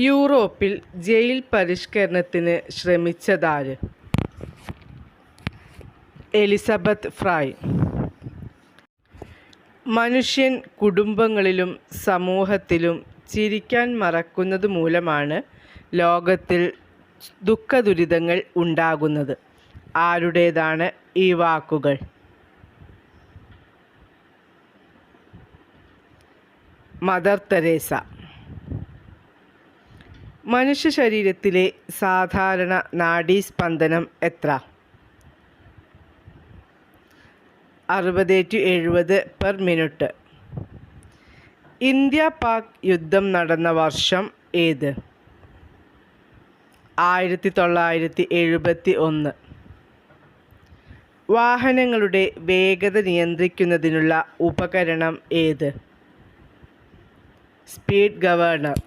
യൂറോപ്പിൽ ജയിൽ പരിഷ്കരണത്തിന് ശ്രമിച്ചതാര്? Elizabeth Fry. മനുഷ്യൻ കുടുംബങ്ങളിലും സമൂഹത്തിലും ചിരിക്കാൻ മറക്കുന്നത് മൂലമാണ് ലോകത്തിൽ ദുഃഖദുരിതങ്ങൾ ഉണ്ടാകുന്നത്. ആരുടേതാണ് ഈ വാക്കുകൾ? Mother Teresa. മനുഷ്യ ശരീരത്തിലെ സാധാരണ നാഡീസ്പന്ദനം എത്ര? 60-70 ഇന്ത്യ പാക് യുദ്ധം നടന്ന വർഷം ഏത്? 1971. വാഹനങ്ങളുടെ വേഗത നിയന്ത്രിക്കുന്നതിനുള്ള ഉപകരണം ഏത്? Speed governor.